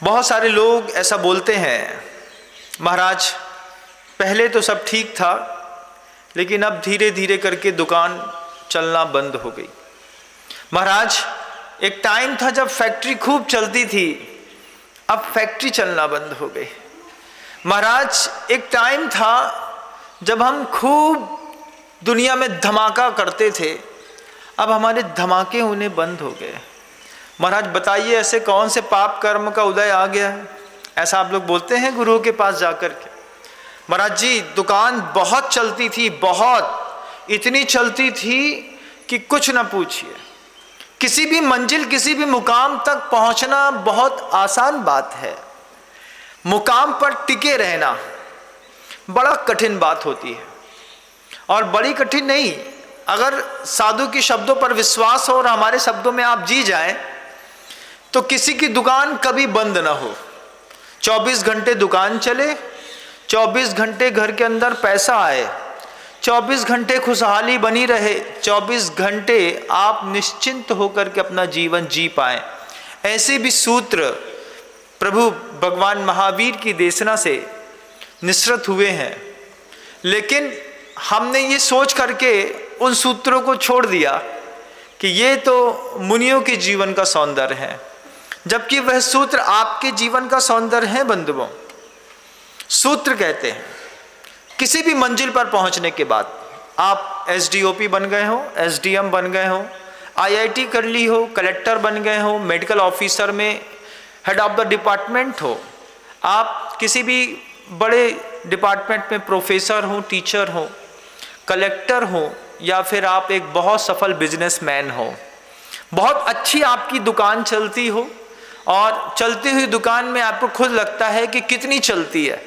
बहुत सारे लोग ऐसा बोलते हैं, महाराज पहले तो सब ठीक था लेकिन अब धीरे धीरे करके दुकान चलना बंद हो गई। महाराज एक टाइम था जब फैक्ट्री खूब चलती थी, अब फैक्ट्री चलना बंद हो गई। महाराज एक टाइम था जब हम खूब दुनिया में धमाका करते थे, अब हमारे धमाके होने बंद हो गए। महाराज बताइए ऐसे कौन से पाप कर्म का उदय आ गया है? ऐसा आप लोग बोलते हैं गुरुओं के पास जाकर के। महाराज जी दुकान बहुत चलती थी, बहुत, इतनी चलती थी कि कुछ ना पूछिए। किसी भी मंजिल, किसी भी मुकाम तक पहुंचना बहुत आसान बात है, मुकाम पर टिके रहना बड़ा कठिन बात होती है। और बड़ी कठिन नहीं, अगर साधु के शब्दों पर विश्वास हो और हमारे शब्दों में आप जी जाएं तो किसी की दुकान कभी बंद ना हो, 24 घंटे दुकान चले, 24 घंटे घर के अंदर पैसा आए, 24 घंटे खुशहाली बनी रहे, 24 घंटे आप निश्चिंत होकर के अपना जीवन जी पाएं। ऐसे भी सूत्र प्रभु भगवान महावीर की देशना से निसृत हुए हैं, लेकिन हमने ये सोच करके उन सूत्रों को छोड़ दिया कि ये तो मुनियों के जीवन का सौंदर्य है, जबकि वह सूत्र आपके जीवन का सौंदर्य है। बंधुओं, सूत्र कहते हैं किसी भी मंजिल पर पहुंचने के बाद आप एसडीओपी बन गए हो, एसडीएम बन गए हो, आईआईटी कर ली हो, कलेक्टर बन गए हो, मेडिकल ऑफिसर में हेड ऑफ द डिपार्टमेंट हो, आप किसी भी बड़े डिपार्टमेंट में प्रोफेसर हो, टीचर हो, कलेक्टर हो, या फिर आप एक बहुत सफल बिजनेसमैन हो, बहुत अच्छी आपकी दुकान चलती हो और चलती हुई दुकान में आपको खुद लगता है कि कितनी चलती है।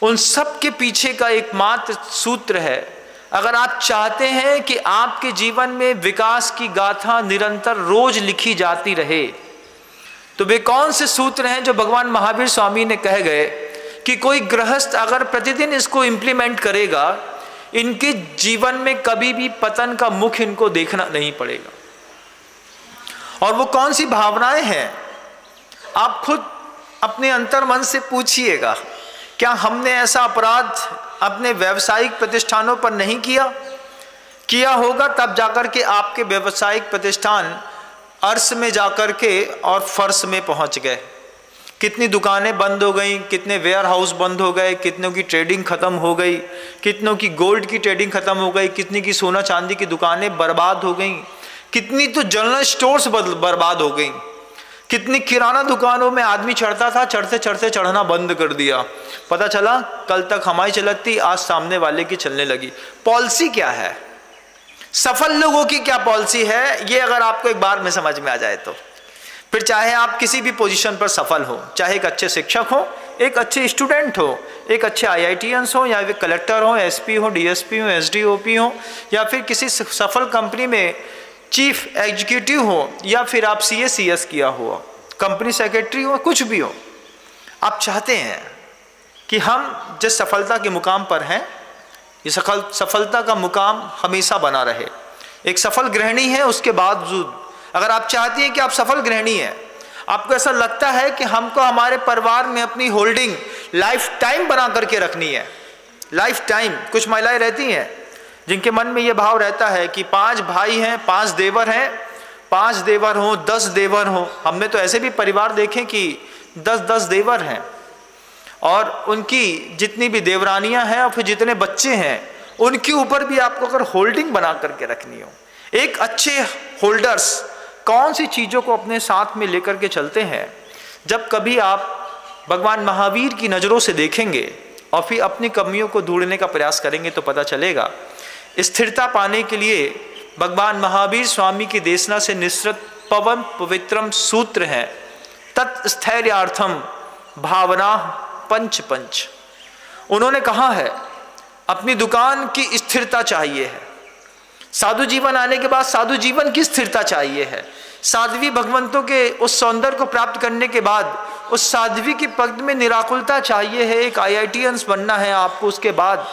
उन सब के पीछे का एकमात्र सूत्र है, अगर आप चाहते हैं कि आपके जीवन में विकास की गाथा निरंतर रोज लिखी जाती रहे, तो वे कौन से सूत्र हैं जो भगवान महावीर स्वामी ने कह गए कि कोई गृहस्थ अगर प्रतिदिन इसको इम्प्लीमेंट करेगा, इनके जीवन में कभी भी पतन का मुख इनको देखना नहीं पड़ेगा। और वो कौन सी भावनाएं हैं, आप खुद अपने अंतर्मन से पूछिएगा, क्या हमने ऐसा अपराध अपने व्यावसायिक प्रतिष्ठानों पर नहीं किया होगा, तब जाकर के आपके व्यावसायिक प्रतिष्ठान अर्श में जाकर के और फर्श में पहुंच गए। कितनी दुकानें बंद हो गई, कितने वेयर हाउस बंद हो गए, कितनों की ट्रेडिंग खत्म हो गई, कितनों की गोल्ड की ट्रेडिंग खत्म हो गई, कितनी की सोना चांदी की दुकानें बर्बाद हो गई, कितनी तो जनरल स्टोर्स बर्बाद हो गई, कितनी किराना दुकानों में आदमी चढ़ता था, चढ़ते चढ़ते चढ़ना बंद कर दिया, पता चला कल तक हमारी चलती, आज सामने वाले की चलने लगी। पॉलिसी क्या है, सफल लोगों की क्या पॉलिसी है, ये अगर आपको एक बार में समझ में आ जाए तो फिर चाहे आप किसी भी पोजीशन पर सफल हो, चाहे एक अच्छे शिक्षक हो, एक अच्छे स्टूडेंट हो, एक अच्छे आईआईटीएंस हो, या फिर कलेक्टर हो, एसपी हो, डीएसपी हो, एसडीओपी हो, या फिर किसी सफल कंपनी में चीफ एग्जीक्यूटिव हो, या फिर आप सीएस किया हो, कंपनी सेक्रेटरी हो, कुछ भी हो, आप चाहते हैं कि हम जिस सफलता के मुकाम पर हैं, ये सफलता का मुकाम हमेशा बना रहे। एक सफल गृहिणी है, उसके बावजूद अगर आप चाहती हैं कि आप सफल गृहिणी हैं, आपको ऐसा लगता है कि हमको हमारे परिवार में अपनी होल्डिंग लाइफ टाइम बना करके रखनी है, लाइफ टाइम। कुछ महिलाएं रहती हैं जिनके मन में ये भाव रहता है कि 5 भाई हैं, 5 देवर हैं, 5 देवर हों, 10 देवर हों। हमने तो ऐसे भी परिवार देखे कि 10-10 देवर हैं, और उनकी जितनी भी देवरानियां हैं और फिर जितने बच्चे हैं, उनके ऊपर भी आपको अगर होल्डिंग बना करके रखनी हो। एक अच्छे होल्डर्स कौन सी चीज़ों को अपने साथ में लेकर के चलते हैं, जब कभी आप भगवान महावीर की नज़रों से देखेंगे और फिर अपनी कमियों को ढूंढने का प्रयास करेंगे तो पता चलेगा। स्थिरता पाने के लिए भगवान महावीर स्वामी की देशना से निसृत पवन पवित्रम सूत्र हैं, तत्स्थैर्यार्थम भावना पंच। उन्होंने कहा है अपनी दुकान की स्थिरता चाहिए है, साधु जीवन आने के बाद साधु जीवन की स्थिरता चाहिए है, साध्वी भगवंतों के उस सौंदर्य को प्राप्त करने के बाद उस साध्वी की पद में निराकुलता चाहिए है, एक आईआईटीएंस बनना है आपको, उसके बाद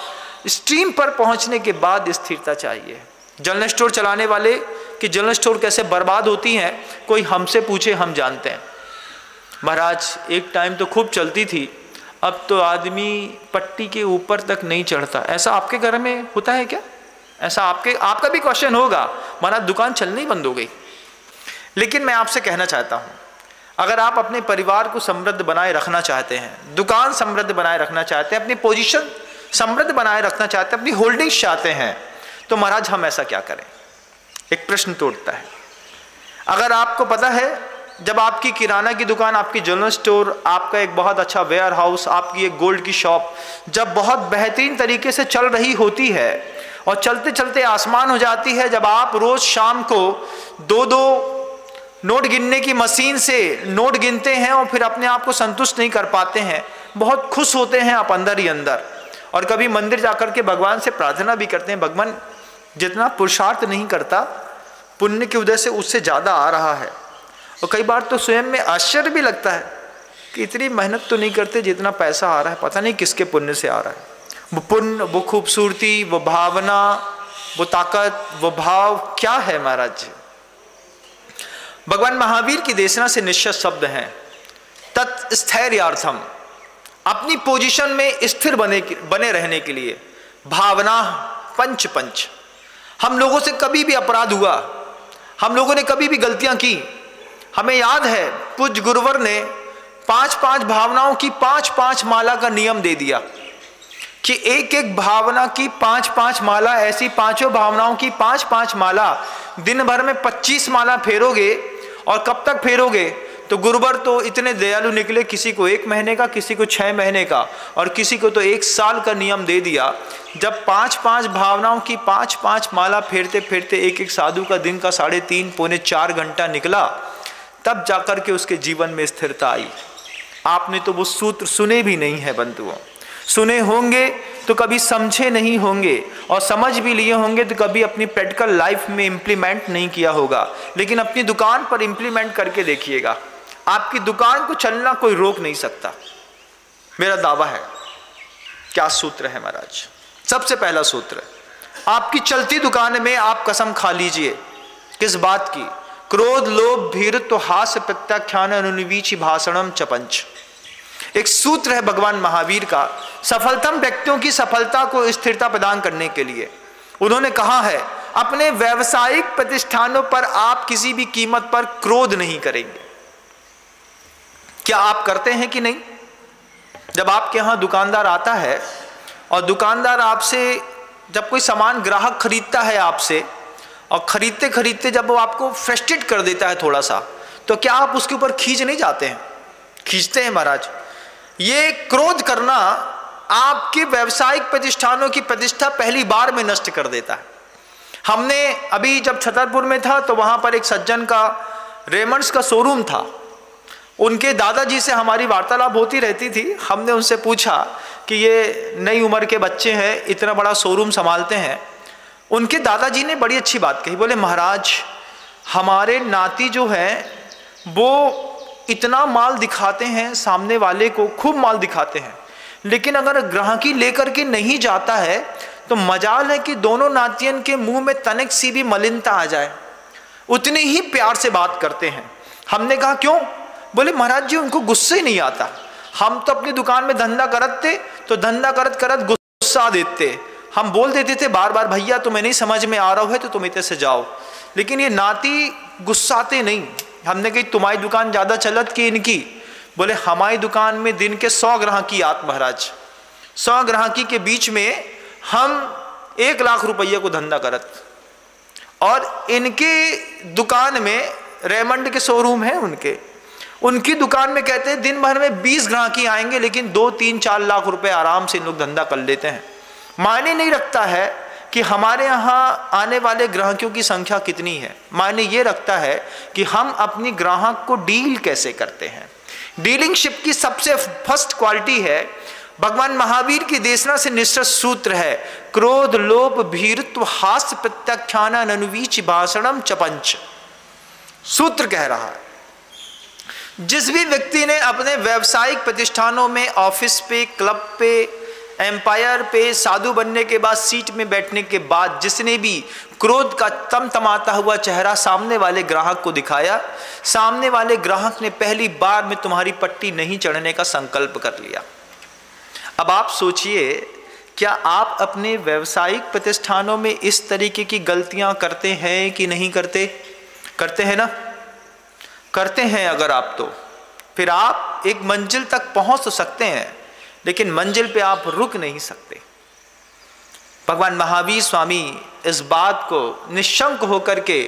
स्ट्रीम पर पहुंचने के बाद स्थिरता चाहिए। जनरल स्टोर चलाने वाले कि जनरल स्टोर कैसे बर्बाद होती हैं, कोई हमसे पूछे हम जानते हैं। महाराज एक टाइम तो खूब चलती थी, अब तो आदमी पट्टी के ऊपर तक नहीं चढ़ता। ऐसा आपके घर में होता है क्या? ऐसा आपका भी क्वेश्चन होगा, महाराज दुकान चलनी ही बंद हो गई। लेकिन मैं आपसे कहना चाहता हूँ, अगर आप अपने परिवार को समृद्ध बनाए रखना चाहते हैं, दुकान समृद्ध बनाए रखना चाहते हैं, अपनी पोजीशन समृद्ध बनाए रखना चाहते हैं, अपनी होल्डिंग्स चाहते हैं, तो महाराज हम ऐसा क्या करें? एक प्रश्न तोड़ता है। अगर आपको पता है, जब आपकी किराना की दुकान, आपकी जनरल स्टोर, आपका एक बहुत अच्छा वेयर हाउस, आपकी एक गोल्ड की शॉप जब बहुत बेहतरीन तरीके से चल रही होती है और चलते चलते आसमान हो जाती है, जब आप रोज शाम को 2-2 नोट गिनने की मशीन से नोट गिनते हैं और फिर अपने आप को संतुष्ट नहीं कर पाते हैं, बहुत खुश होते हैं आप अंदर ही अंदर, और कभी मंदिर जाकर के भगवान से प्रार्थना भी करते हैं, भगवान जितना पुरुषार्थ नहीं करता पुण्य की वजह से उससे ज़्यादा आ रहा है। और कई बार तो स्वयं में आश्चर्य भी लगता है कि इतनी मेहनत तो नहीं करते जितना पैसा आ रहा है, पता नहीं किसके पुण्य से आ रहा है। वो पुण्य, वो खूबसूरती, वो भावना, वो ताकत, वो भाव क्या है महाराज? भगवान महावीर की देशना से निश्चित शब्द हैं, तत्स्थैर्यार्थम, अपनी पोजीशन में स्थिर बने रहने के लिए। भावना पंच, हम लोगों से कभी भी अपराध हुआ, हम लोगों ने कभी भी गलतियां की, हमें याद है पूज्य गुरुवर ने 5-5 भावनाओं की 5-5 माला का नियम दे दिया कि एक एक भावना की 5-5 माला, ऐसी पांचों भावनाओं की 5-5 माला, दिन भर में 25 माला फेरोगे। और कब तक फेरोगे? तो गुरुवर तो इतने दयालु निकले, किसी को 1 महीने का, किसी को 6 महीने का, और किसी को तो 1 साल का नियम दे दिया। जब 5-5 भावनाओं की 5-5 माला फेरते फेरते एक एक साधु का दिन का 3.5-4 घंटा निकला, तब जाकर के उसके जीवन में स्थिरता आई। आपने तो वो सूत्र सुने भी नहीं है बंधुओं, सुने होंगे तो कभी समझे नहीं होंगे, और समझ भी लिए होंगे तो कभी अपनी प्रैक्टिकल लाइफ में इम्प्लीमेंट नहीं किया होगा। लेकिन अपनी दुकान पर इम्प्लीमेंट करके देखिएगा, आपकी दुकान को चलना कोई रोक नहीं सकता, मेरा दावा है। क्या सूत्र है महाराज? सबसे पहला सूत्र, आपकी चलती दुकान में आप कसम खा लीजिए, किस बात की? क्रोध लोभ भीरुत्व हास्य प्रत्याख्यान अनुनिवीची भाषणम चपंच। एक सूत्र है भगवान महावीर का, सफलतम व्यक्तियों की सफलता को स्थिरता प्रदान करने के लिए। उन्होंने कहा है, अपने व्यावसायिक प्रतिष्ठानों पर आप किसी भी कीमत पर क्रोध नहीं करेंगे। क्या आप करते हैं कि नहीं? जब आपके यहां दुकानदार आता है और दुकानदार आपसे, जब कोई सामान ग्राहक खरीदता है आपसे, और खरीदते खरीदते जब वो आपको फ्रस्ट्रेट कर देता है थोड़ा सा, तो क्या आप उसके ऊपर खींच नहीं जाते हैं? खींचते हैं महाराज। ये क्रोध करना आपके व्यावसायिक प्रतिष्ठानों की प्रतिष्ठा पहली बार में नष्ट कर देता है। हमने अभी जब छतरपुर में था तो वहां पर एक सज्जन का रेमंड्स का शोरूम था, उनके दादाजी से हमारी वार्तालाप होती रहती थी। हमने उनसे पूछा कि ये नई उम्र के बच्चे हैं, इतना बड़ा शोरूम संभालते हैं। उनके दादाजी ने बड़ी अच्छी बात कही, बोले महाराज हमारे नाती जो हैं वो इतना माल दिखाते हैं सामने वाले को, खूब माल दिखाते हैं, लेकिन अगर ग्राहकी लेकर के नहीं जाता है तो मजाल है कि दोनों नातियन के मुंह में तनिक सी भी मलिनता आ जाए। उतने ही प्यार से बात करते हैं। हमने कहा क्यों? बोले महाराज जी उनको गुस्से नहीं आता, हम तो अपनी दुकान में धंधा करते तो धंधा करत करत गुस्सा देते, हम बोल देते थे बार बार, भैया तुम्हें नहीं समझ में आ रहा है तो तुम इतने से जाओ, लेकिन ये नाती गुस्साते नहीं। हमने कही तुम्हारी दुकान ज़्यादा चलत कि इनकी? बोले हमारी दुकान में दिन के 100 ग्राहकी आत महाराज, 100 ग्राहकी के बीच में हम 1 लाख रुपये को धंधा करत, और इनके दुकान में रेमंड के शोरूम है उनकी दुकान में कहते हैं दिन भर में 20 ग्राहकी आएंगे, लेकिन 2-3-4 लाख रुपए आराम से इन लोग धंधा कर लेते हैं। मायने नहीं रखता है कि हमारे यहाँ आने वाले ग्राहकों की संख्या कितनी है, मायने ये रखता है कि हम अपनी ग्राहक को डील कैसे करते हैं। डीलिंगशिप की सबसे फर्स्ट क्वालिटी है, भगवान महावीर की देशना से निश्चित सूत्र है, क्रोध लोभ भीरुत्व हास्य प्रत्याख्यान अनुवीच भाषणम चपंच। सूत्र कह रहा है जिस भी व्यक्ति ने अपने व्यावसायिक प्रतिष्ठानों में, ऑफिस पे, क्लब पे, एम्पायर पे साधु बनने के बाद, सीट में बैठने के बाद जिसने भी क्रोध का तमतमाता हुआ चेहरा सामने वाले ग्राहक को दिखाया, सामने वाले ग्राहक ने पहली बार में तुम्हारी पट्टी नहीं चढ़ने का संकल्प कर लिया। अब आप सोचिए, क्या आप अपने व्यवसायिक प्रतिष्ठानों में इस तरीके की गलतियां करते हैं कि नहीं करते? करते हैं ना? करते हैं अगर आप, तो फिर आप एक मंजिल तक पहुंच तो सकते हैं, लेकिन मंजिल पे आप रुक नहीं सकते। भगवान महावीर स्वामी इस बात को निशंक होकर के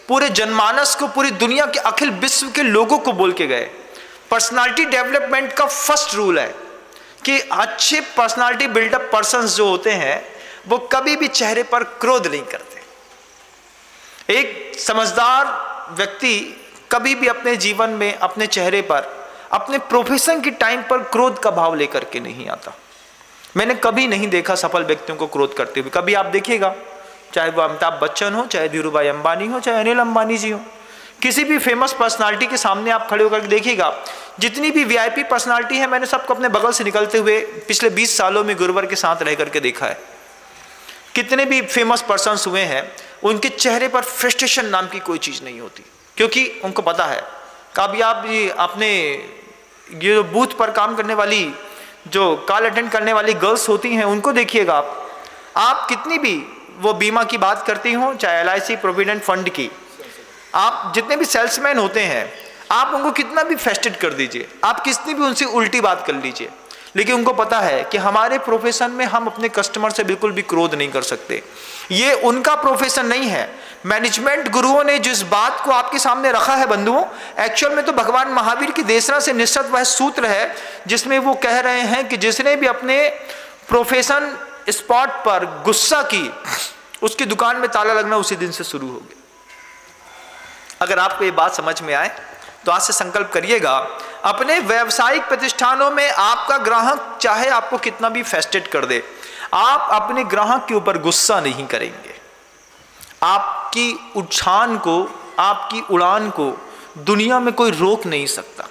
पूरे जनमानस को, पूरी दुनिया के अखिल विश्व के लोगों को बोल के गए। पर्सनालिटी डेवलपमेंट का फर्स्ट रूल है कि अच्छे पर्सनालिटी बिल्डअप पर्सन्स जो होते हैं वो कभी भी चेहरे पर क्रोध नहीं करते। एक समझदार व्यक्ति कभी भी अपने जीवन में अपने चेहरे पर, अपने प्रोफेशन के टाइम पर क्रोध का भाव लेकर के नहीं आता। मैंने कभी नहीं देखा सफल व्यक्तियों को क्रोध करते हुए। कभी आप देखिएगा, चाहे वो अमिताभ बच्चन हो, चाहे धीरूभाई अंबानी हो, चाहे अनिल अंबानी जी हो, किसी भी फेमस पर्सनालिटी के सामने आप खड़े होकर देखिएगा, जितनी भी वीआईपी पर्सनालिटी है, मैंने सबको अपने बगल से निकलते हुए पिछले 20 सालों में गुरुवर के साथ रह करके देखा है। कितने भी फेमस पर्सन्स हुए हैं, उनके चेहरे पर फ्रस्ट्रेशन नाम की कोई चीज़ नहीं होती, क्योंकि उनको पता है। कभी आप ये अपने ये जो बूथ पर काम करने वाली, जो कॉल अटेंड करने वाली गर्ल्स होती हैं, उनको देखिएगा आप कितनी भी वो बीमा की बात करती हो, चाहे LIC प्रोविडेंट फंड की, आप जितने भी सेल्समैन होते हैं, आप उनको कितना भी फेस्टेड कर दीजिए, आप कितनी भी उनसे उल्टी बात कर लीजिए, लेकिन उनको पता है कि हमारे प्रोफेशन में हम अपने कस्टमर से बिल्कुल भी क्रोध नहीं कर सकते। ये उनका प्रोफेशन नहीं है। मैनेजमेंट गुरुओं ने जिस बात को आपके सामने रखा है बंधुओं, एक्चुअल में तो भगवान महावीर की देशना से निश्चित वह सूत्र है जिसमें वो कह रहे हैं कि जिसने भी अपने प्रोफेशन स्पॉट पर गुस्सा की, उसकी दुकान में ताला लगना उसी दिन से शुरू हो गया। अगर आपको ये बात समझ में आए तो आज से संकल्प करिएगा, अपने व्यावसायिक प्रतिष्ठानों में आपका ग्राहक चाहे आपको कितना भी फेस्टेड कर दे, आप अपने ग्राहक के ऊपर गुस्सा नहीं करेंगे। आपकी उछान को, आपकी उड़ान को दुनिया में कोई रोक नहीं सकता।